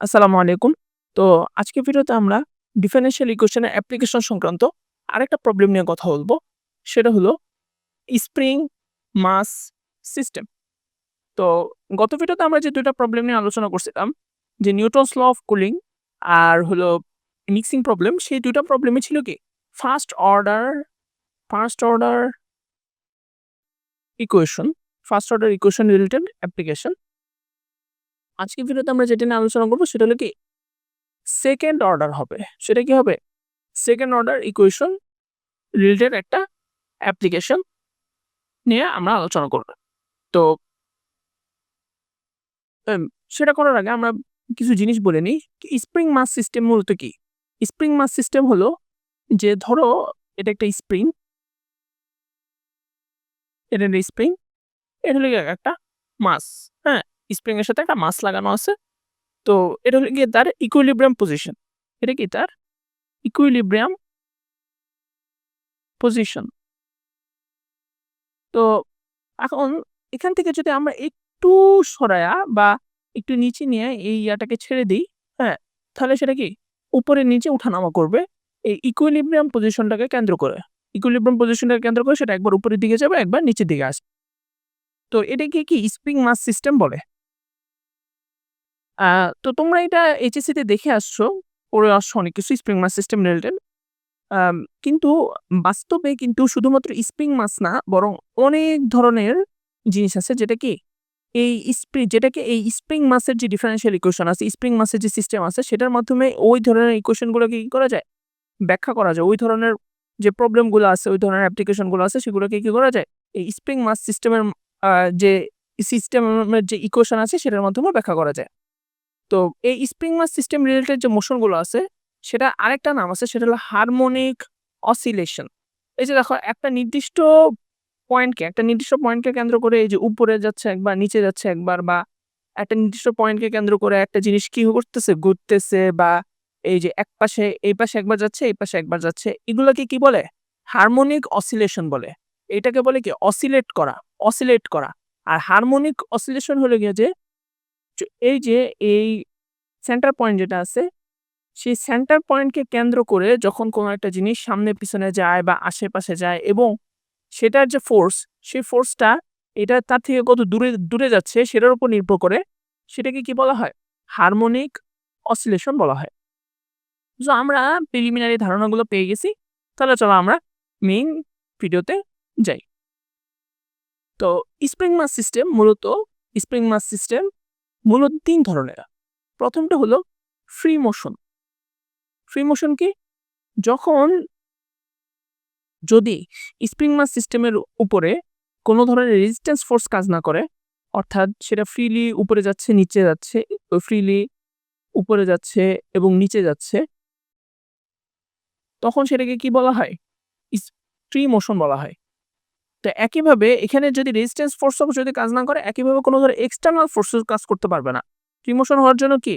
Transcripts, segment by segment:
আসসালামু আলাইকুম। তো আজকের ভিডিওতে আমরা ডিফারেনশিয়াল ইকুয়েশনের অ্যাপ্লিকেশন সংক্রান্ত আরেকটা প্রবলেম নিয়ে কথা বলব। সেটা হলো স্প্রিং মাস সিস্টেম। তো গত ভিডিওতে আমরা যে ২ টা প্রবলেম নিয়ে আলোচনা করছিলাম যে নিউটনস ল অফ কুলিং আর হলো মিক্সিং প্রবলেম, সেই ২ টা প্রবলেমই ছিল কি first order first order equation first order equation related application. আজকের ভিডিওতে আমরা যেটা নিয়ে আলোচনা করব সেটা হলো কি সেকেন্ড অর্ডার হবে। সেটা কি হবে? সেকেন্ড অর্ডার ইকুয়েশন রিলেটেড একটা অ্যাপ্লিকেশন নিয়ে আমরা আলোচনা করব। তো এম সেটা করার আগে আমরা কিছু জিনিস বলে নিই। স্প্রিং মাস সিস্টেম মূলত কি? স্প্রিং মাস সিস্টেম হলো যে ধরো এটা একটা স্প্রিং, এটা একটা স্প্রিং, এটা হলো গিয়ে একটা মাস, হ্যাঁ? স্প্রিং এর সাথে একটা মাস লাগানো আছে। তো এটা হলো গিয়ে তার ইকুইলিব্রিয়াম পজিশন। এটা কি তার ইকুইলিব্রিয়াম পজিশন। তো এখন এখান থেকে যদি আমরা একটু সরায়া বা একটু নিচে নিয়ে এই ইয়াটাকে ছেড়ে দেই, হ্যাঁ? তাহলে সেটা কি উপরে নিচে উঠানামা করবে এই ইকুইলিব্রিয়াম পজিশনটাকে কেন্দ্র করে। ইকুইলিব্রিয়াম পজিশনটাকে কেন্দ্র করে সেটা একবার উপরের দিকে যাবে, একবার নিচের দিকে আসবে। তো এটাকে কি স্প্রিং মাস সিস্টেম বলে। আ তো তোমরা এটা এইচএসসি তে দেখে আসছো, পড়ে আসছো অনেক কিছু স্প্রিং মাস সিস্টেম রিলেটেড। আম কিন্তু বাস্তবে কিন্তু শুধুমাত্র স্প্রিং মাস না, বরং অনেক ধরনের জিনিস আছে যেটা কি যেটাকে এই স্প্রিং মাসের যে ডিফারেনশিয়াল ইকুয়েশন আছে, স্প্রিং মাসের যে সিস্টেম আছে সেটার মাধ্যমে ওই ধরনের ইকুয়েশন গুলোকে কি করা যায়? ব্যাখ্যা করা যায়। ওই ধরনের যে প্রবলেম গুলো আছে, ওই ধরনের অ্যাপ্লিকেশন গুলো আছে সেগুলোকে কি করা যায়? এই স্প্রিং মাস সিস্টেমের যে সিস্টেমের যে ইকুয়েশন আছে সেটার মাধ্যমে ব্যাখ্যা করা যায়। তো এই স্প্রিং মাস সিস্টেম রিলেটেড যে মোশন গুলো আছে সেটা আরেকটা নাম আছে, সেটা হলো হারমোনিক অসিলেশন। এই যে দেখো একটা নির্দিষ্ট পয়েন্টকে কেন্দ্র করে এই যে উপরে যাচ্ছে একবার, নিচে যাচ্ছে একবার, বা একটা নির্দিষ্ট পয়েন্টকে কেন্দ্র করে একটা জিনিস কি করতেছে? ঘুরতেছে, বা এই যে একপাশে এই পাশে একবার যাচ্ছে, এই পাশে একবার যাচ্ছে। এগুলোকে কি বলে? হারমোনিক অসিলেশন বলে। এটাকে বলে কি? অসিলেট করা। আর হারমোনিক অসিলেশন হলো গিয়ে যে এই যে এই সেন্টার পয়েন্ট যেটা আছে, সেই সেন্টার পয়েন্টকে কেন্দ্র করে যখন কোনো একটা জিনিস সামনে পিছনে যায় বা আশেপাশে যায় এবং সেটার যে ফোর্স, সেই ফোর্সটা এটা তার থেকে কত দূরে যাচ্ছে সেটার উপর নির্ভর করে সেটাকে কি বলা হয়? হারমোনিক অসিলেশন বলা হয়। সো আমরা প্রিলিমিনারি ধারণাগুলো পেয়ে গেছি। তাহলে চলো আমরা মেইন ভিডিওতে যাই। তো স্প্রিং মাস সিস্টেম মূলত ৩ ধরনের। ১ম টা হলো ফ্রি মোশন। ফ্রি মোশন কি? যখন যদি স্প্রিং মাস সিস্টেমের উপরে কোনো ধরনের রেজিস্ট্যান্স ফোর্স কাজ না করে, অর্থাৎ সেটা ফ্রিলি উপরে যাচ্ছে, নিচে যাচ্ছে, ফ্রিলি উপরে যাচ্ছে এবং নিচে যাচ্ছে, তখন সেটাকে কি বলা হয়? ইস ফ্রি মোশন বলা হয়। তো একইভাবে এখানে যদি রেজিস্ট্যান্স ফোর্সও যদি কাজ না করে, একইভাবে কোনো ধরনের এক্সটার্নাল ফোর্সও কাজ করতে পারবে না। ফ্রি মোশন হওয়ার জন্য কি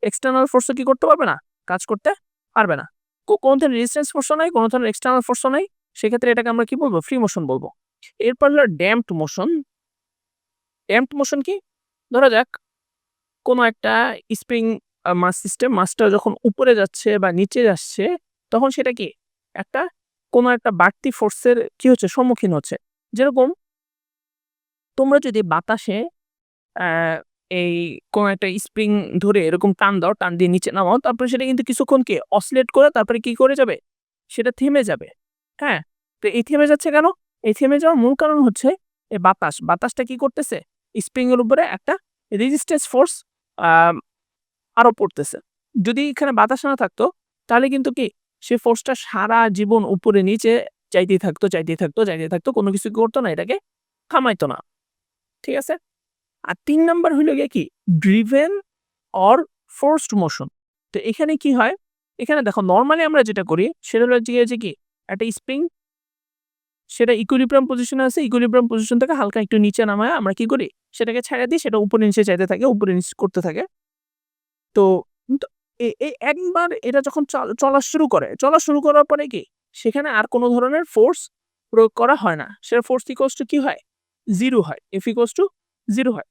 এক্সটার্নাল ফোর্সও কি করতে পারবে না? কাজ করতে পারবে না। কোনো ধরনের রেজিস্ট্যান্স ফোর্সও নাই, কোনো ধরনের এক্সটার্নাল ফোর্সও নাই। সেক্ষেত্রে এটাকে আমরা কি বলব? ফ্রি মোশন বলব। এরপর হলো ড্যাম্পড মোশন। ড্যাম্পড মোশন কি? ধরা যাক কোনো একটা স্প্রিং মাসটা যখন উপরে যাচ্ছে বা নিচে যাচ্ছে, তখন সেটা কি একটা কোনো একটা বাড়তি ফোর্সের কি হচ্ছে? সম্মুখীন হচ্ছে। যেরকম তোমরা যদি বাতাসে অ্যা এই কোনো একটা স্প্রিং ধরে এরকম টান দাও, টান দিয়ে নিচে নামাও, তারপরে সেটা কিন্তু কিছুক্ষণ কি অসিলেট করে তারপরে কি করে যাবে? সেটা থেমে যাবে। হ্যাঁ? তো এই থেমে যাচ্ছে কেন? এই থেমে যাওয়ার মূল কারণ হচ্ছে এই বাতাস। বাতাসটা কি করতেছে? স্প্রিং এর উপরে একটা রেজিস্ট্যান্স ফোর্স আ আরোপ করতেছে। যদি এখানে বাতাস না থাকতো, তাহলে কিন্তু কি সে ফোর্সটা সারা জীবন উপরে নিচে যাইতেই থাকতো। কোনো কিছু কি করতো না, এটাকে থামাইতো না। ঠিক আছে? আর ৩ নাম্বার হইলো গিয়ে কি? Driven or forced motion. তো এখানে কি হয়? এখানে দেখো নরমালি আমরা যেটা করি সেটা হলো গিয়ে যে কি? একটা স্প্রিং সেটা ইকুইলিব্রিয়াম পজিশনে আছে। ইকুইলিব্রিয়াম পজিশন থেকে হালকা একটু নিচে নামায়া আমরা কি করি? সেটাকে ছাইড়া দিই, সেটা উপরে নিচে যাইতে থাকে, উপরে নিচে করতে থাকে। তো কিন্তু একবার এটা যখন চলা শুরু করার পরে কি? সেখানে আর কোন ধরনের ফোর্স প্রয়োগ করা হয় না। সেটা ফোর্স ইকুয়ালস টু কি হয়? 0 হয়। F ইকুয়ালস টু 0 হয়।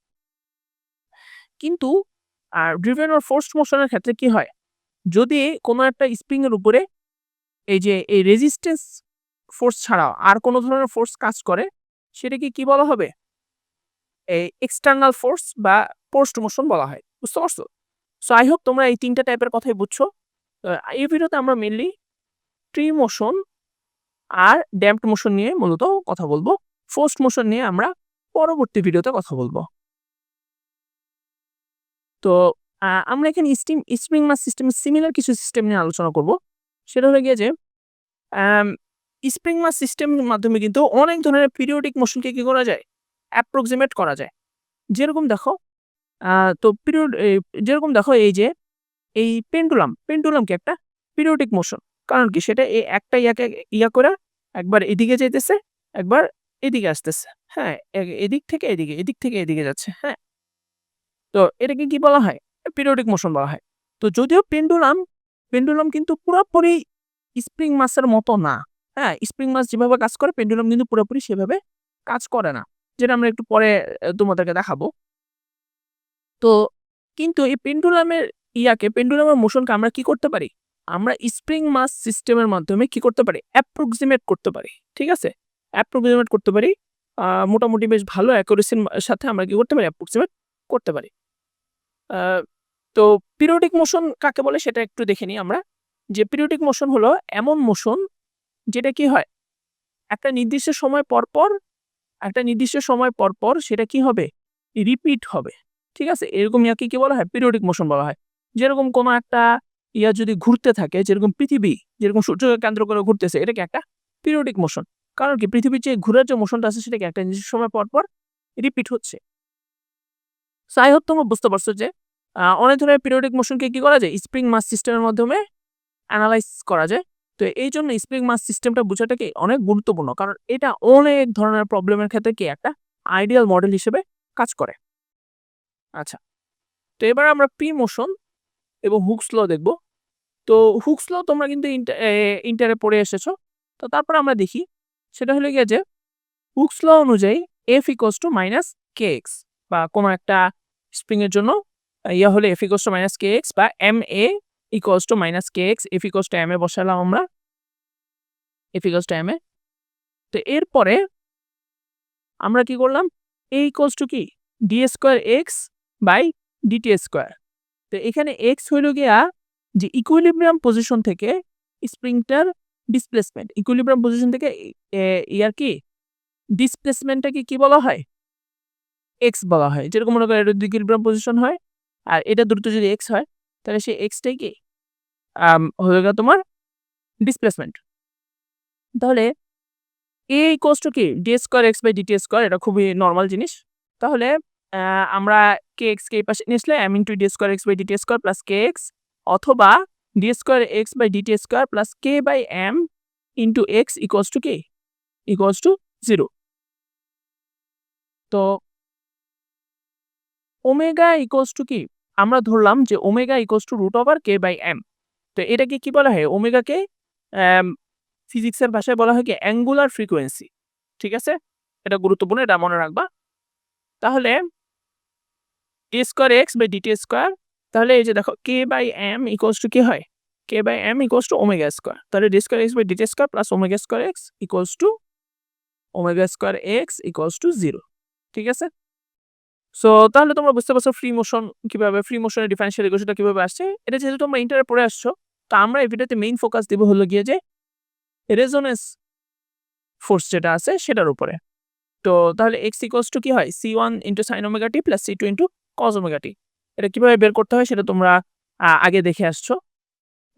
কিন্তু আর ড্রিভেন অর ফোর্সড মোশনের ক্ষেত্রে কি হয়, যদি কোনো একটা স্প্রিং এর উপরে এই যে এই রেজিস্ট্যান্স ফোর্স ছাড়াও আর কোনো ধরনের ফোর্স কাজ করে, সেটাকে কি বলা হবে? এই এক্সটার্নাল ফোর্স বা পোস্ট মোশন বলা হয়। বুঝতে পারছো? সো আই হোপ তোমরা এই ৩ টা টাইপের কথাই বুঝছো। এই ভিডিওতে আমরা মেইনলি ট্রি মোশন আর ড্যাম্পড মোশন নিয়ে মূলত কথা বলব। ফোর্সড মোশন নিয়ে আমরা পরবর্তী ভিডিওতে কথা বলব। তো আমরা এখানে স্প্রিং মাস সিস্টেমের সিমিলার কিছু সিস্টেম নিয়ে আলোচনা করব। সেটা হলো গিয়ে যে আম স্প্রিং মাস সিস্টেমের মাধ্যমে কিন্তু অনেক ধরনের পিরিয়ডিক মোশনকে কি করা যায়? অ্যাপ্রক্সিমেট করা যায়। যেরকম দেখো তো যেরকম দেখো এই যে এই পেন্ডুলাম কি একটা পিরিয়ডিক মোশন। কারণ কি সেটা এই একটা ইয়াকে করে একবার এদিকে যাইতেছে, একবার এদিকে আসতেছে। হ্যাঁ? এদিক থেকে এদিকে, এদিক থেকে এদিকে যাচ্ছে। হ্যাঁ? তো এটাকে কি বলা হয়? পিরিয়ডিক মোশন বলা হয়। তো যদিও পেন্ডুলাম কিন্তু পুরাপুরি স্প্রিং মাসের মতো না। হ্যাঁ? স্প্রিং মাস যেভাবে কাজ করে পেন্ডুলাম কিন্তু পুরোপুরি সেভাবে কাজ করে না। যেটা আমরা একটু পরে তোমাদেরকে দেখাবো। তো কিন্তু এই পেন্ডুলামের মোশনকে আমরা কি করতে পারি? আমরা স্প্রিং মাস সিস্টেমের মাধ্যমে কি করতে পারি? অ্যাপ্রক্সিমেট করতে পারি। ঠিক আছে? অ্যাপ্রক্সিমেট করতে পারি। মোটামুটি বেশ ভালো অ্যাকুরেসির সাথে আমরা কি করতে পারি? অ্যাপ্রক্সিমেট করতে পারি। আ তো পিরিয়ডিক মোশন কাকে বলে সেটা একটু দেখে নিই আমরা। যে পিরিয়ডিক মোশন হলো এমন মোশন যেটা কি হয়? একটা নির্দিষ্ট সময় পরপর সেটা কি হবে? রিপিট হবে। ঠিক আছে? এরকম ইয়াকে কি বলা হয়? পিরিয়ডিক মোশন বলা হয়। যেরকম কোনো একটা যদি ঘুরতে থাকে, যেরকম পৃথিবী যেরকম সূর্যকে কেন্দ্র করে ঘুরতেছে, এটা কি একটা পিরিয়ডিক মোশন। কারণ কি পৃথিবীর যে ঘুরার যে মোশনটা আছে সেটা কি একটা নির্দিষ্ট সময় পরপর রিপিট হচ্ছে। সো আই হোপ তোমরা বুঝতে পারছো যে অনেক ধরনের পিরিয়ডিক মোশনকে কি করা যায়? স্প্রিং মাস সিস্টেমের মাধ্যমে এনালাইজ করা যায়। তো এইজন্য স্প্রিং মাস সিস্টেমটা বোঝাটা কি অনেক গুরুত্বপূর্ণ। কারণ এটা অনেক ধরনের প্রবলেমের ক্ষেত্রে কি একটা আইডিয়াল মডেল হিসেবে কাজ করে। আচ্ছা। তো এবার আমরা প্রি মোশন এবং হুকস ল দেখব। তো হুকস ল তোমরা কিন্তু ইন্টারে পড়ে এসেছো। তো তারপরে আমরা দেখি সেটা হলো গিয়ে যে হুকস ল অনুযায়ী F = kx বা কোনো একটা স্প্রিং এর জন্য হলে F = kx বা MA = kx, F MA বসালাম আমরা। F MA। তো এরপরে আমরা কি করলাম? A কি? d²x/dt²। তো এখানে x হইল গিয়া যে ইকুইলিব্রিয়াম পজিশন থেকে স্প্রিংটার ডিসপ্লেসমেন্ট। ইকুইলিব্রিয়াম পজিশন থেকে ইয়ার কি ডিসপ্লেসমেন্টটাকে কি বলা হয়? x বলা হয়। যেরকম মনে করো এটা যদি ইকুইলিব্রিয়াম পজিশন হয় আর এটা দূরত্ব যদি x হয়, তাহলে সেই x টাই কি হয়ে গেল তোমার ডিসপ্লেসমেন্ট। তাহলে A কি? d²x/dt²। এটা খুবই নরমাল জিনিস। তাহলে আমরা kx কে এই পাশে নিয়ে আসলে m * d²x/dt² + kx অথবা d²x/dt² + k/m * x কি? 0। তো ওমেগা কি? আমরা ধরলাম যে ওমেগা √k/m। তো এটাকে কি বলা হয়? ওমেগাকে অ্যাম ফিজিক্সের ভাষায় বলা হয় কি অ্যাঙ্গুলার ফ্রিকোয়েন্সি। ঠিক আছে? এটা গুরুত্বপূর্ণ, এটা মনে রাখবা। তাহলে d²x/dt², তাহলে এই যে দেখো k/m কি হয়? k/m = ω²। তাহলে d²x/dt² + ω²x ω²x 0। ঠিক আছে? সো তাহলে তোমরা বুঝতে পারছো ফ্রি মোশনের ডিফারেনশিয়াল ইকুয়েশনটা কিভাবে আসছে। এটা যেহেতু তোমরা ইন্টারে পড়ে আসছো, তো আমরা এই ভিডিওতে মেইন ফোকাস দিব হলো গিয়ে যে রেজোন্যান্স ফোর্স যেটা আছে সেটার উপরে। তো তাহলে x কি হয়? c1 * sin ωt + c2 * cos ωt। এটা কিভাবে বের করতে হয় সেটা তোমরা আগে দেখে আসছো।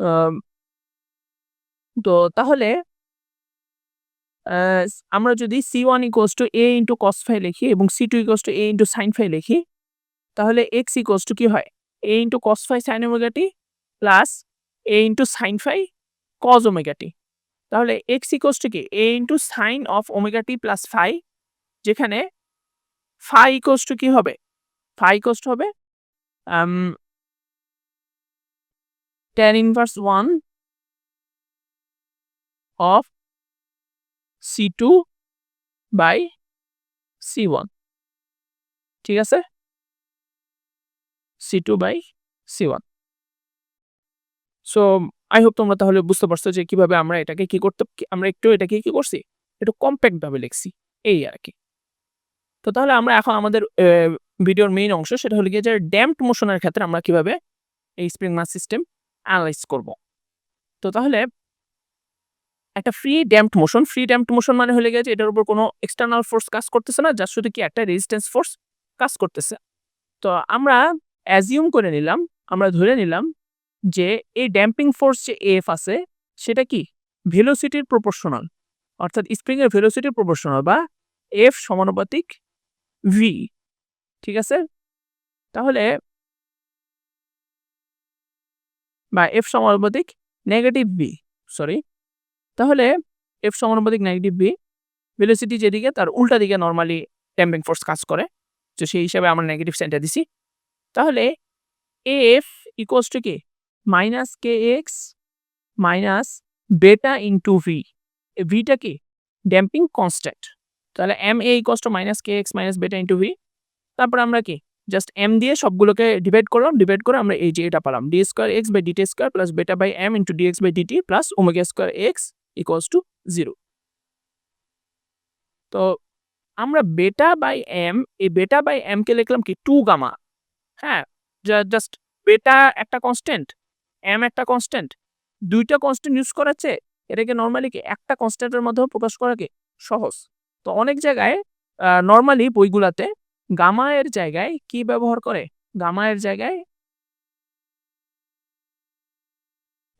আম তো তাহলে আ আমরা যদি c1 = a * cos phi লিখি এবং c2 = a * sin phi লিখি, তাহলে x কি হয়? a * cos phi sin ωt plus a * sin phi cos ωt। তাহলে x কি? a * sin of ωt plus phi, যেখানে phi কি হবে? phi হবে আম tan inverse 1 of c2/c1। ঠিক আছে? C2 by C1। So I hope তোমরা তাহলে বুঝতে পারছো যে কিভাবে আমরা এটাকে আমরা একটু এটাকে কি করছি, একটু কম্প্যাক্ট ভাবে লিখছি, এই আর কি। তো তাহলে আমরা এখন আমাদের ভিডিওর মেইন অংশ, সেটা হলো গিয়ে যে ড্যাম্পড মোশনের ক্ষেত্রে আমরা কিভাবে এই স্প্রিং মাস সিস্টেম অ্যানালাইজ করব। তো তাহলে একটা ফ্রি ড্যাম্পড মোশন মানে হলে গিয়ে যে এটার উপর কোনো এক্সটার্নাল ফোর্স কাজ করতেছে না, জাস্ট শুধু কি একটা রেজিস্ট্যান্স ফোর্স কাজ করতেছে। তো আমরা অ্যাজিউম করে নিলাম, আমরা ধরে নিলাম যে এই ড্যাম্পিং ফোর্স যে এফ আছে সেটা কি ভেলোসিটির প্রপোর্শনাল, অর্থাৎ স্প্রিং এর ভেলোসিটির প্রপোর্শনাল, বা এফ সমানুপাতিক ভি। ঠিক আছে, তাহলে বা এফ সমানুপাতিক নেগেটিভ ভি, সরি, তাহলে এফ সমানুপাতিক নেগেটিভ ভি, ভেলোসিটি যেদিকে তার উল্টা দিকে নর্মালি ড্যাম্পিং ফোর্স কাজ করে, তো সেই হিসাবে আমরা নেগেটিভ সাইনটা দিছি। তাহলে এফ ইকুয়ালস টু কি minus K X minus beta into V. ভিটা কি ড্যাম্পিং কনস্ট্যান্ট, তাহলে M A equals to minus K X minus beta into V. তারপর আমরা কি জাস্ট এম দিয়ে সবগুলোকে ডিভাইড করলাম, ডিভাইড করে আমরা এই যে এটা পেলাম d square x by dt square plus beta by m into d x by dt plus omega square x equals to 0। তো আমরা বেটা বাই এম, এই বেটা বাই এম কে লিখলাম কি 2 গামা। হ্যাঁ, জাস্ট বেটা একটা কনস্ট্যান্ট, এম একটা কনস্ট্যান্ট, দুইটা কনস্ট্যান্ট ইউজ করাচ্ছে, এটাকে নর্মালি কি একটা কনস্ট্যান্টের মাধ্যমে প্রকাশ করা কি সহজ। তো অনেক জায়গায় নর্মালি বইগুলাতে গামা এর জায়গায় কি ব্যবহার করে, গামা এর জায়গায়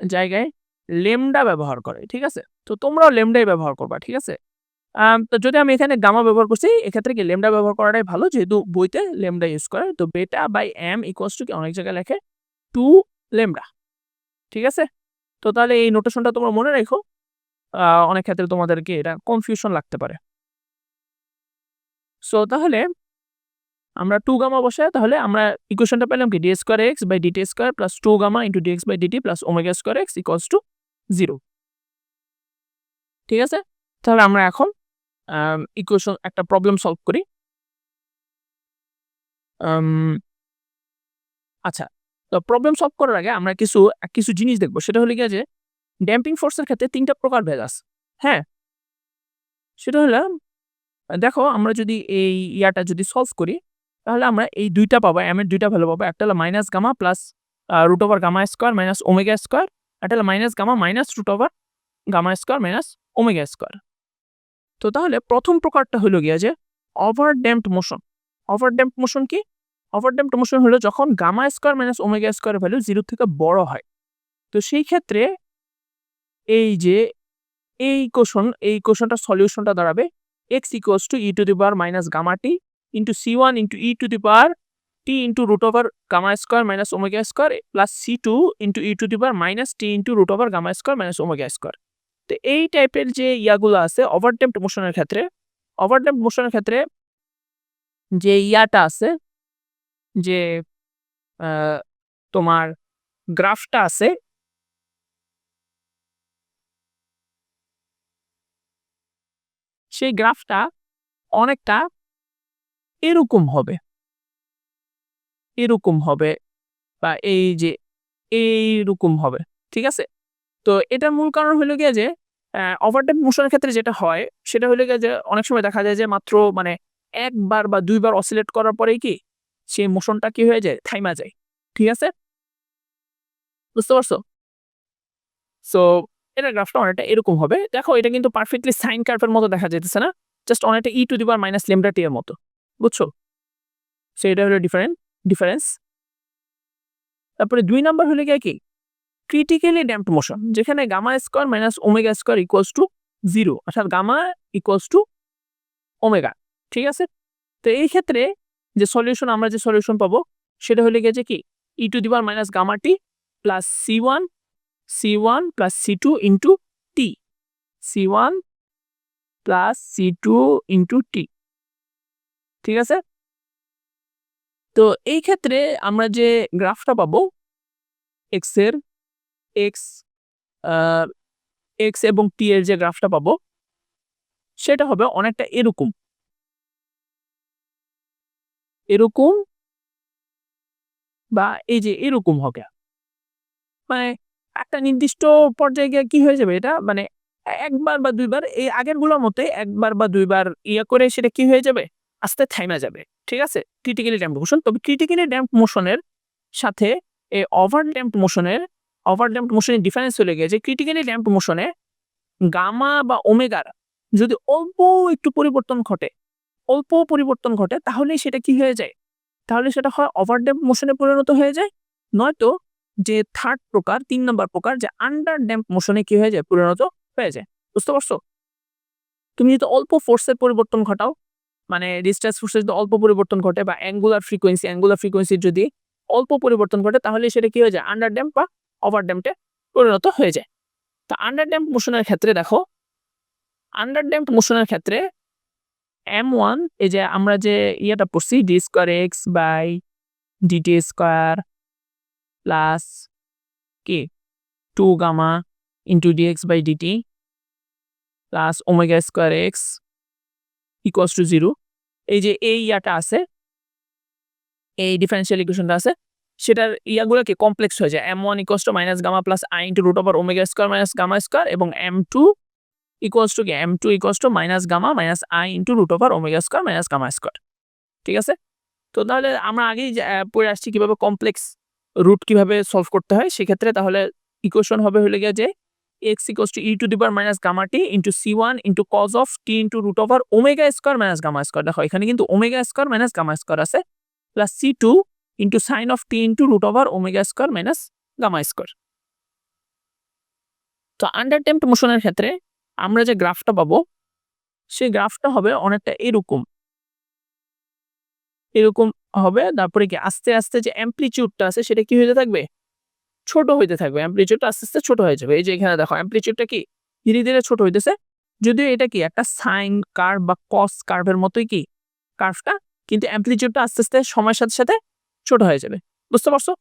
জায়গায় লেমডা ব্যবহার করে। ঠিক আছে, তো তোমরাও লেমডাই ব্যবহার করবা। ঠিক আছে, তো যদি আমি এখানে গামা ব্যবহার করছি, এক্ষেত্রে কি লেমডা ব্যবহার করাটাই ভালো, যেহেতু বইতে লেমডা ইউজ করে। তো বেটা বাই এম ইকুয়ালস টু কি অনেক জায়গায় লেখে 2 লেমডা। ঠিক আছে, তো তাহলে এই নোটেশনটা তোমরা মনে রেখো, অনেক ক্ষেত্রে তোমাদেরকে এটা কনফিউশন লাগতে পারে। সো তাহলে আমরা 2 গামা বসাই, তাহলে আমরা ইকুয়েশনটা পেলাম কি d square x by dt square plus 2 gamma into dx by dt plus omega square x equals to 0। ঠিক আছে, তাহলে আমরা এখন ইকুয়েশন একটা প্রবলেম সলভ করি। আচ্ছা, তো প্রবলেম সলভ করার আগে আমরা কিছু জিনিস দেখবো, সেটা হলো গিয়ে যে ড্যাম্পিং ফোর্সের ক্ষেত্রে 3টা প্রকার ভেদ আছে। হ্যাঁ, সেটা হলো দেখো আমরা যদি এই ইয়াটা যদি সলভ করি, তাহলে আমরা এই দুইটা পাবো, এম এর দুইটা ভ্যালু পাবো। একটা হলো minus gamma plus root over gamma square minus omega square, একটা হলো minus gamma minus root over gamma square minus omega square. তো তাহলে প্রথম প্রকারটা হলো গিয়া যে over damped motion. Over damped motion কি? ওভার ড্যাম্পড মোশন হলো যখন gamma square minus omega square value 0 থেকে বড় হয়। তো সেই ক্ষেত্রে এই যে এই কোশনটার সলিউশনটা দাঁড়াবে x equals to e to the power minus gamma t into C1 into e to the power t into root over gamma square minus omega square plus C2 into e to the power minus t into root over gamma square minus omega square. তো এই টাইপের যে ইয়াগুলো আছে overdamped মোশনের ক্ষেত্রে, যে ইয়াটা আছে, যে তোমার গ্রাফটা আছে, সেই গ্রাফটা অনেকটা এরকম হবে, বা এই যে এইরকম হবে। ঠিক আছে, তো এটার মূল কারণ হলো গিয়ে যে ওভারড্যাম্প মোশনের ক্ষেত্রে যেটা হয় সেটা হলো গিয়ে যে অনেক সময় দেখা যায় যে মাত্র মানে 1 বার বা 2 বার অসিলেট করার পরেই কি সেই মোশনটা কি হয়ে যায়, থাইমা যায়। ঠিক আছে, বুঝতে পারছো? সো এটার গ্রাফটা অনেকটা এরকম হবে। দেখো এটা কিন্তু পারফেক্টলি সাইন কার্ভের মতো দেখা যাইতেছে না, জাস্ট অনেকটা e to the power minus lambda t এর মতো, বুঝছো? সো এটা হলো ডিফারেন্স। তারপরে 2 নাম্বার হলো গিয়ে কি ক্রিটিক্যালি ড্যাম্পড মোশন, যেখানে gamma square minus omega square equals to 0, অর্থাৎ গামা ইকুয়ালস টু ওমেগা। ঠিক আছে, তো এই ক্ষেত্রে যে সলিউশন পাবো সেটা হলে গিয়ে যে কি e to the power minus gamma t plus C1 plus C2 into t, C1 plus C2 into t. ঠিক আছে, তো এই ক্ষেত্রে আমরা যে গ্রাফটা পাবো এক্স এবং টি এর যে গ্রাফটা পাবো সেটা হবে অনেকটা এরকম বা এই যে এরকম হবে। মানে একটা নির্দিষ্ট পর্যায়ে গিয়ে কি হয়ে যাবে এটা মানে ১ বার বা ২ বার এই আগেরগুলোর মতোই ১ বার বা ২ বার করে সেটা কি হয়ে যাবে? আস্তে থাইমা যাবে। ঠিক আছে? Critically damped motion. তবে ক্রিটিক্যালি ড্যাম্পড মোশন এর সাথে এই ওভার ড্যাম্পড মোশন এর ডিফারেন্স হলো গিয়ে যে ক্রিটিক্যালি ড্যাম্পড মোশন এ গামা বা ওমেগার যদি একটু অল্প পরিবর্তন ঘটে তাহলেই সেটা কি হয়ে যায়? তাহলে সেটা হয় ওভার ড্যাম্পড মোশন এ পরিণত হয়ে যায়। নয়তো যে ৩ নাম্বার প্রকার যে আন্ডার ড্যাম্পড মোশন এ কি হয়ে যায়? পরিণত হয়ে যায়। বুঝতে পারছো? তুমি যদি অল্প ফোর্স এর পরিবর্তন ঘটাও, মানে ডিসচার্জ ফোর্স এর যদি অল্প পরিবর্তন ঘটে বা অ্যাঙ্গুলার ফ্রিকোয়েন্সির যদি অল্প পরিবর্তন ঘটে তাহলে সেটা কি হয়ে যায়? আন্ডার ড্যাম্প বা ওভার ড্যাম্পড এ পরিণত হয়ে যায়। তো আন্ডার ড্যাম্পড মোশন এর ক্ষেত্রে দেখো, আন্ডার ড্যাম্পড মোশন এর ক্ষেত্রে M1 এই যে আমরা যে ইয়েটা পড়ছি d square x by dt square plus কি 2 gamma into dx by dt plus omega square x equals to 0 এই যে এই ইয়াটা আছে, এই ডিফারেনশিয়াল ইকুয়েশনটা আছে সেটার ইয়াগুলোকে কমপ্লেক্স হয়ে যায়। M1 equals to minus gamma plus I into root over omega square minus gamma square এবং M2 ইকুয়ালস টু কি? M2 equals to minus gamma minus I into root over omega square minus gamma square. ঠিক আছে? তো তাহলে আমরা আগেই পড়ে আসছি কিভাবে কমপ্লেক্স রুট কিভাবে সলভ করতে হয়। সেক্ষেত্রে তাহলে ইকুয়েশন হবে হলো গিয়ে যে x equals to e to the power minus gamma t into c1 into cos of t into root over omega square minus gamma square. দেখো এখানে কিন্তু omega square minus gamma square আছে plus c2 into sine of t into root over omega square minus gamma square. তো under damped মোশনের ক্ষেত্রে আমরা যে গ্রাফটা পাবো সেই গ্রাফটা হবে অনেকটা এরকম হবে। তারপরে কি আস্তে, আস্তে যে অ্যামপ্লিটিউডটা আছে সেটা কি হইতে থাকবে? ছোট হইতে থাকবে। অ্যামপ্লিটিউডটা আস্তে, আস্তে ছোট হয়ে যাবে। এই যে এখানে দেখো অ্যামপ্লিটিউডটা কি ধীরে, ধীরে ছোট হইতেছে। যদিও এটা কি একটা সাইন কার্ভ বা কস কার্ভের মতোই কি কার্ভটা, কিন্তু অ্যামপ্লিটিউডটা আস্তে, আস্তে সময়ের সাথে, সাথে ছোট হয়ে যাবে। বুঝতে পারছো?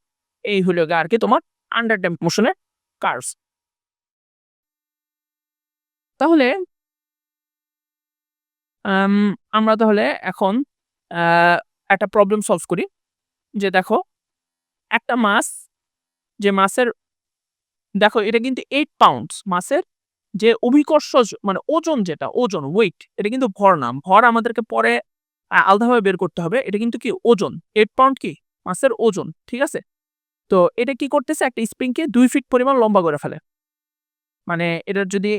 এই হলো গিয়ে আরকি তোমার আন্ডার ড্যাম্পড মোশনের কার্ভস। তাহলে আমরা তাহলে এখন আ একটা প্রবলেম সলভ করি। যে দেখো একটা মাছ, যে মাছের দেখো এটা কিন্তু 8 পাউন্ডস মাছের যে অভিকর্ষ মানে ওজন যেটা ওজন ওয়েট এটা কিন্তু ভর না। ভর আমাদেরকে পরে আলাদাভাবে বের করতে হবে। এটা কিন্তু কি ওজন 8 পাউন্ড কি মাছের ওজন। ঠিক আছে? তো এটা কি করতেছে একটা স্প্রিংকে 2 ফিট পরিমাণ লম্বা করে ফেলে। মানে এটার যদি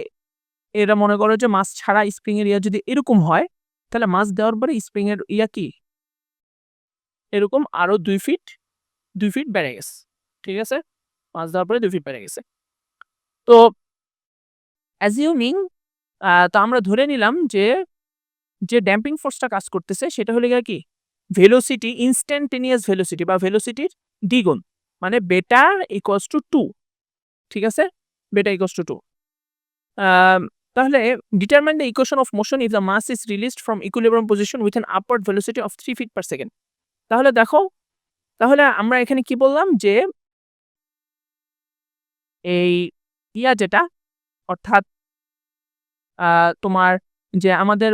এরা মনে করো যে মাছ ছাড়া স্প্রিং এর ইয়া যদি এরকম হয় তাহলে মাছ দেওয়ার পরে স্প্রিং এর ইয়া কি এরকম আরো 2 ফিট বেড়ে গেছে। ঠিক আছে? মাছ দেওয়ার পরে 2 ফিট বেড়ে গেছে। তো অ্যাজিউমিং তো আমরা ধরে নিলাম যে ড্যাম্পিং ফোর্সটা কাজ করতেছে সেটা হলো গিয়ে কি ভেলোসিটি ইনস্ট্যান্টেনিয়াস ভেলোসিটি বা ভেলোসিটির দ্বিগুণ মানে বেটা ইকুয়ালস টু 2। ঠিক আছে? বেটা ইকুয়ালস টু 2। তাহলে determine the equation of motion if the mass is released from equilibrium position with an upward velocity of 3 feet per second. তাহলে দেখো তাহলে আমরা এখানে কি বললাম যে এই ইয়া যেটা অর্থাৎ তোমার যে আমাদের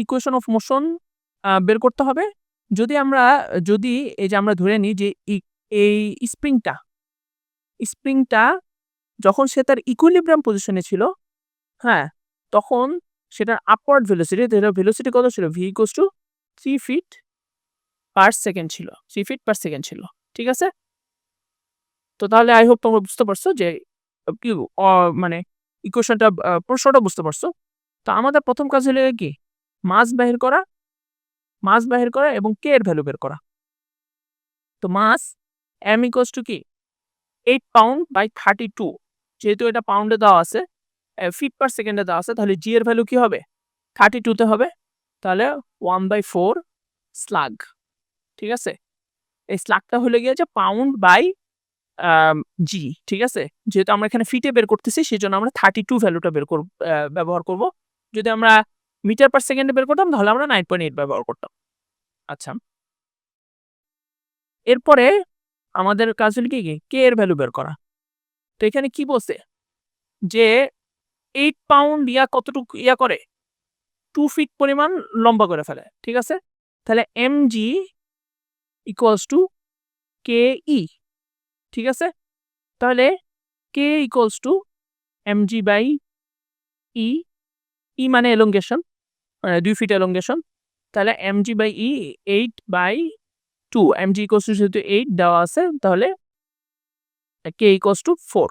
ইকুয়েশন অফ মোশন বের করতে হবে। যদি এই যে আমরা ধরে নিই যে এই স্প্রিংটা যখন সে তার ইকুইলিব্রিয়াম পজিশনে ছিল, হ্যাঁ, তখন সেটার আপওয়ার্ড ভেলোসিটি কত ছিল? v equals to 3 feet per second ছিল। 3 ফিট পার সেকেন্ড ছিল। ঠিক আছে? তো তাহলে আই হোপ তোমরা বুঝতে পারছো যে কি মানে ইকুয়েশনটা প্রশ্নটা বুঝতে পারছো। তো আমাদের প্রথম কাজ হলো কি মাস বাহির করা এবং কে এর ভ্যালু বের করা। তো মাস m ইকুয়ালস টু কি 8 পাউন্ড বাই 32 যেহেতু এটা পাউন্ডে দেওয়া আছে ফিট পার সেকেন্ডে দেওয়া আছে তাহলে জি এর ভ্যালু কি হবে 32 তে হবে। তাহলে 1/4 স্লাগ। ঠিক আছে? এই স্লাগটা হলে গিয়ে যে পাউন্ড বাই জি। ঠিক আছে? যেহেতু আমরা এখানে ফিটে বের করতেছি সেজন্য আমরা 32 ভ্যালুটা ব্যবহার করব। যদি আমরা মিটার পার সেকেন্ডে বের করতাম তাহলে আমরা 9.8 ব্যবহার করতাম। আচ্ছা। এরপরে আমাদের কাজ হলো কি কে এর ভ্যালু বের করা। তো এখানে কি বলছে যে 8 পাউন্ড কতটুকু করে 2 ফিট পরিমাণ লম্বা করে ফেলে। ঠিক আছে? তাহলে mg equals to k e, ঠিক আছে? তাহলে k equals to mg by e, e মানে এলংগেশন, 2 ফিট এলংগেশন। তাহলে mg by e 8/2, mg equals to যেহেতু 8 দেওয়া আছে, তাহলে কে ইকুয়ালস টু 4।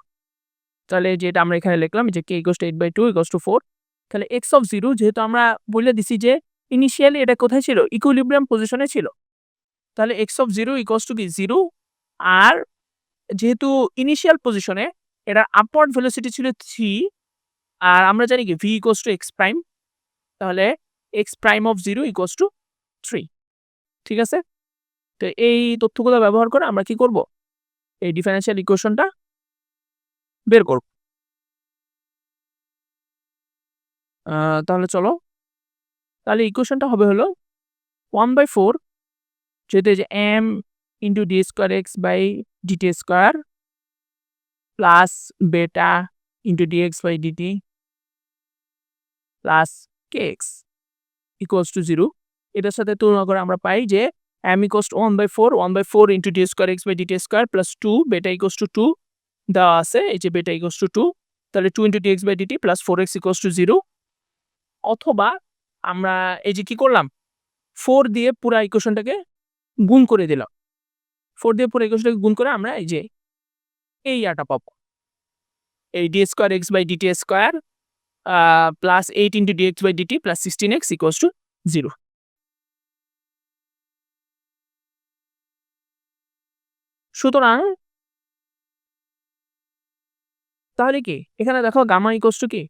তাহলে যেটা আমরা এখানে লিখলাম যে কে ইকুয়ালস টু 8/2 ইকুয়ালস টু 4। তাহলে x অফ 0 যেহেতু আমরা বলে দিছি যে ইনিশিয়ালি এটা কোথায় ছিল? ইকুইলিব্রিয়াম পজিশনে ছিল। তাহলে x অফ 0 ইকুয়ালস টু কি 0, আর যেহেতু ইনিশিয়াল পজিশনে এটার আপওয়ার্ড ভেলোসিটি ছিল 3, আর আমরা জানি কি v equals to x prime, তাহলে x prime of 0 equals to 3, ঠিক আছে? তো এই তথ্যগুলো ব্যবহার করে আমরা কি করব? এই ডিফারেনশিয়াল ইকুয়েশনটা বের করব। তাহলে চলো, তাহলে ইকুয়েশনটা হবে হলো 1/4 যেহেতু এই যে m into d square x by dt square plus beta into dx by dt plus k x equals to 0। এটার সাথে তুলনা করে আমরা পাই যে m equals to 1/4 into d square x by dt square plus 2 beta equals to 2 দেওয়া আছে, এই যে বেটা ইকুয়ালস টু 2, তাহলে 2 into dx by dt plus 4x equals to 0। অথবা আমরা এই যে কি করলাম, 4 দিয়ে পুরা ইকুয়েশনটাকে গুণ করে দিলাম। 4 দিয়ে পুরো ইকুয়েশনটাকে গুণ করে আমরা এই যে এই ইয়াটা পাবো, এই d square x by dt square plus 8 into dx by dt plus 16x equals to 0। সুতরাং তাহলে কি এখানে দেখো গামা ইকুয়ালস টু কি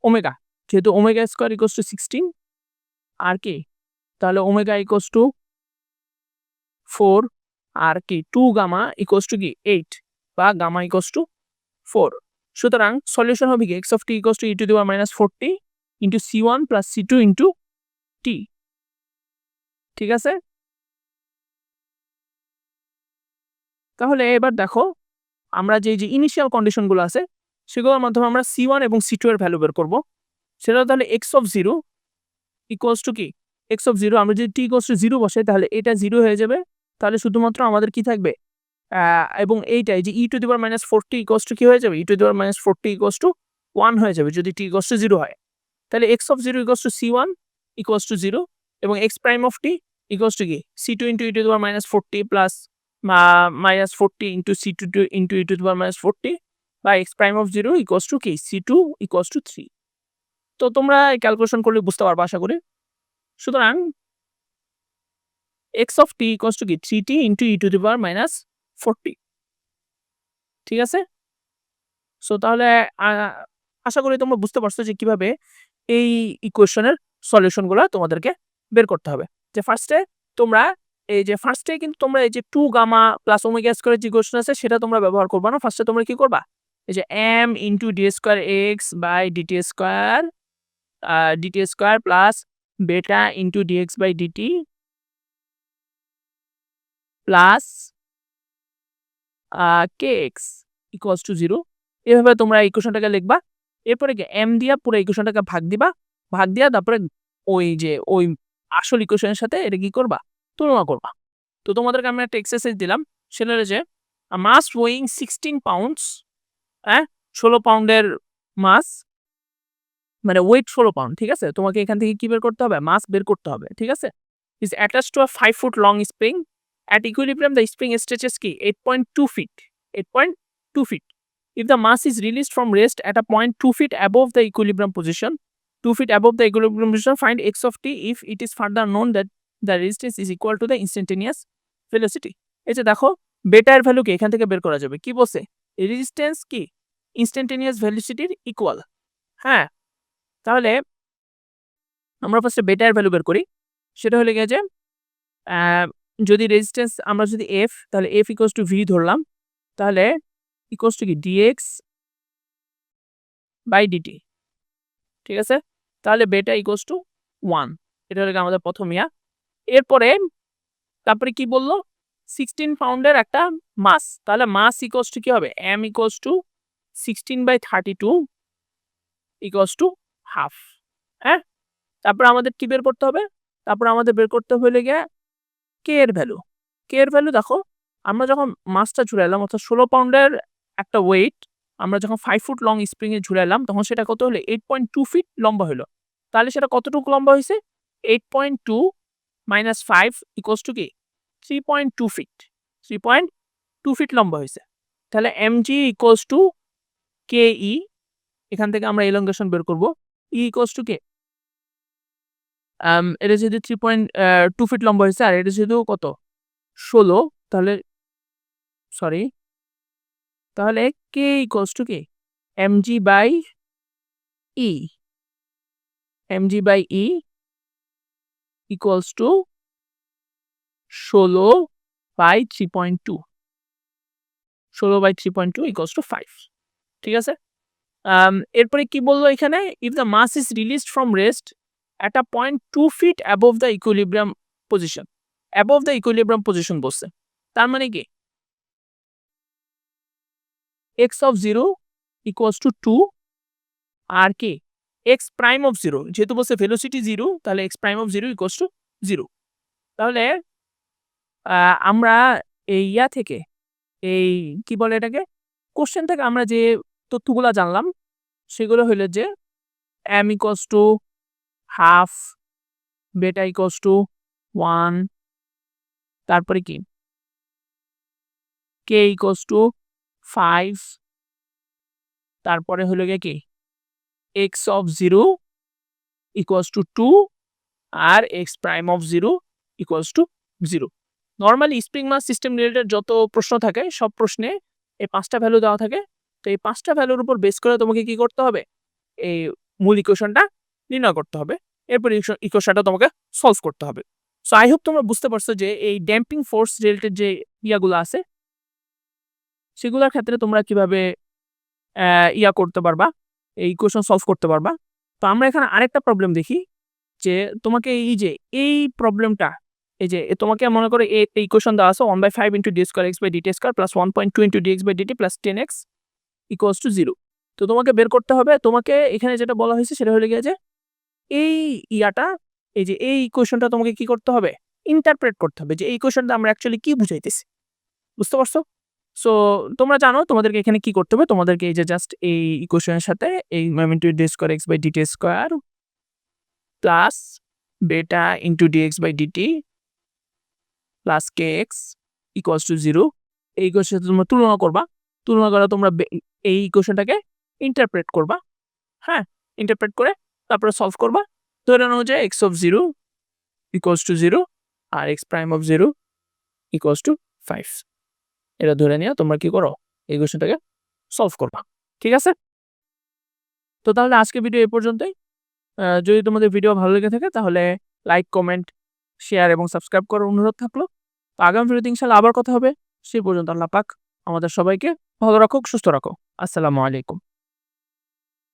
ওমেগা, যেহেতু ওমেগা স্কোয়ার ইকুয়ালস টু 16, আর কি তাহলে ওমেগা ইকুয়ালস টু 4, আর কি 2 গামা ইকুয়ালস টু কি 8, বা গামা ইকুয়ালস টু 4। সুতরাং সলিউশন হবে কি x of t equals to e to the power minus 40 into c1 plus c2 into t, ঠিক আছে? তাহলে এবার দেখো আমরা যে ইনিশিয়াল কন্ডিশনগুলো আছে সেগুলোর মাধ্যমে আমরা c1 এবং c2 এর ভ্যালু বের করব। সেটা তাহলে x অফ 0 ইকুয়ালস টু কি x অফ 0, আমরা যদি t ইকুয়ালস টু 0 বসাই তাহলে এটা 0 হয়ে যাবে। তাহলে শুধুমাত্র আমাদের কি থাকবে, এবং এইটাই যে e to the power minus 40 equals to কি হয়ে যাবে, e to the power minus 40 equals to 1 হয়ে যাবে যদি t ইকুয়ালস টু 0 হয়। তাহলে x of 0 equals to c1 equals to 0 এবং x prime of t equals to কি c2 into e to the power minus 40 plus minus 40 into c2 into e to the power minus 40 বা x prime of 0 equals to কি c2 equals to 3। তো তোমরা calculation করলে বুঝতে পারবে আশা করি। সুতরাং x of t equals to কি 3t into e to the power minus 40, ঠিক আছে? সো তাহলে আশা করি তোমরা বুঝতে পারছো যে কিভাবে এই ইকুয়েশনের সলিউশনগুলো তোমাদেরকে বের করতে হবে। যে ফার্স্টে তোমরা এই যে ফার্স্টে কিন্তু তোমরা এই যে 2 গামা প্লাস ওমেগা স্কয়ারের যে ইকুয়েশন আছে সেটা তোমরা ব্যবহার করবা না। ফার্স্টে তোমরা কি করবা, এই যে m into d square x by dt square plus beta into dx by dt plus kx equals to 0, এভাবে তোমরা ইকুয়েশনটাকে লিখবা। এরপরে কি m দিয়া পুরো ইকুয়েশনটাকে ভাগ দিবা, ভাগ দিয়া তারপরে ওই আসল ইকুয়েশনের সাথে এটা কি করবা, তুলনা করবা। তো তোমাদেরকে আমি একটা এক্সারসাইজ দিলাম, সেটা হলো যে মাস ওয়েইং 16 পাউন্ডস, 16 পাউন্ডের মাস, মানে ওয়েট 16 পাউন্ড, ঠিক আছে? তোমাকে এখান থেকে কি বের করতে হবে, মাস বের করতে হবে, ঠিক আছে? Is attached to a 5 foot long spring at equilibrium. The spring stretches কি 8.2 feet, 8.2 feet. If the mass is released from rest at a point 2 feet above the equilibrium position, 2 feet above the equilibrium position, find x of t if it is further known that the resistance is equal to the instantaneous velocity. এই যে দেখো বেটা এর value কি এখান থেকে বের করা যাবে, কি বলছে, রেজিস্ট্যান্স কি ইনস্ট্যান্টেনিয়াস ভেলোসিটির ইকুয়াল। হ্যাঁ, তাহলে আমরা ফার্স্টে বেটা এর ভ্যালু বের করি। সেটা হলে গিয়ে যে যদি রেজিস্ট্যান্স আমরা যদি f, তাহলে f ইকুয়ালস টু v ধরলাম, তাহলে ইকুয়ালস টু কি dx বাই dt, ঠিক আছে? তাহলে বেটা ইকুয়ালস টু 1, এটা হলো আমাদের প্রথম ইয়া। এরপরে তারপরে কি বললো, 16 পাউন্ডের একটা মাস, তাহলে মাস ইকুয়ালস টু কি হবে, m equals two 16/32 equals to half. হ্যাঁ, তারপর আমাদের কি বের করতে হবে, তারপর আমাদের বের করতে হলে গিয়ে কে এর ভ্যালু। কে এর ভ্যালু দেখো আমরা যখন মাছটা ঝুলাইলাম অর্থাৎ 16 পাউন্ডের একটা ওয়েট আমরা যখন 5 ফুট লং স্প্রিং এ ঝুলাইলাম তখন সেটা কত হলো? 8.2 ফিট লম্বা হইলো। তাহলে সেটা কতটুকু লম্বা হইছে? 8.2 মাইনাস 5 ইকুয়ালস টু কি? 3.2 ফিট। 3.2 ফিট লম্বা হইছে। তাহলে mg ইকুয়ালস টু ke এখান থেকে আমরা এলংগেশন বের করব। E ইকুয়ালস টু কে? এটা যেহেতু 3.2 ফিট লম্বা হইছে আর এটা যেহেতু কত? 16 তাহলে সরি তাহলে k ইকুয়ালস টু কি? mg by e mg by e equals to 16 by 3.2 16 by 3.2 equals to 5 ঠিক আছে? এরপরে কি বললো এখানে? If the mass is released from rest at a point 2 feet above the equilibrium position. Above the equilibrium position বলছে। তার মানে কি? x of 0 equals to 2 আর কি? x prime of 0 যেহেতু বলছে velocity 0 তাহলে x prime of 0 equals to 0 তাহলে আমরা এই থেকে এই কি বলে এটাকে? কোশ্চেন থেকে আমরা যে তথ্যগুলা জানলাম সেগুলো হইলো যে m equals to half beta equals to 1 তারপরে কি? k equals to 5 তারপরে হলো গিয়ে কি? x of 0 equals to 2 আর x prime of 0 equals to 0 normally spring mass system related যত প্রশ্ন থাকে সব প্রশ্নে এই 5টা ভ্যালু দেওয়া থাকে। তো এই 5টা ভ্যালুর উপর বেস করে তোমাকে কি করতে হবে? এই মূল ইকুয়েশনটা নির্ণয় করতে হবে। এরপর ইকুয়েশনটা তোমাকে সলভ করতে হবে। সো আই হোপ তোমরা বুঝতে পারছো যে এই ড্যাম্পিং ফোর্স রিলেটেড যে ইয়াগুলো আছে সেগুলোর ক্ষেত্রে তোমরা কিভাবে করতে পারবা, এই ইকুয়েশন সলভ করতে পারবা। তো আমরা এখানে আরেকটা প্রবলেম দেখি যে তোমাকে এই প্রবলেমটা এই যে তোমাকে মনে করো এই ইকুয়েশন দেওয়া আছে 1/5 * d² x / dt² + 1.2 * dx / dt + 10x = 0 তো তোমাকে বের করতে হবে। তোমাকে এখানে যেটা বলা হয়েছে সেটা হলো গিয়ে যে এই এই ইকুয়েশনটা তোমাকে কি করতে হবে? ইন্টারপ্রেট করতে হবে যে এই ইকুয়েশনটা আমরা অ্যাকচুয়ালি কি বুঝাইতেছি। বুঝতে পারছো? সো তোমরা জানো তোমাদেরকে এখানে কি করতে হবে? তোমাদেরকে এই যে জাস্ট এই ইকুয়েশনের সাথে এই d² x / dt² plus beta * dx / dt plus kx = 0 এই ইকুয়েশনের সাথে তোমরা তুলনা করবা। তুলনা করে তোমরা এই ইকুয়েশনটাকে ইন্টারপ্রেট করবা। হ্যাঁ, ইন্টারপ্রেট করে তারপরে সলভ করবা। ধরে নাও যে x of 0 = 0 R x prime of 0 = 5 এটা ধরে নিয়ে তোমরা কি করো? এই ইকুয়েশনটাকে সলভ করবা। ঠিক আছে? তো তাহলে আজকে ভিডিও এই পর্যন্তই। যদি তোমাদের ভিডিও ভালো লেগে থাকে তাহলে লাইক, কমেন্ট, শেয়ার এবং সাবস্ক্রাইব করার অনুরোধ থাকলো। তো আগামী ভিডিওতে ইনশাআল্লাহ আবার কথা হবে। সেই পর্যন্ত আল্লাহ পাক আমাদের সবাইকে ভালো রাখুক, সুস্থ রাখুক। আসসালামু আলাইকুম।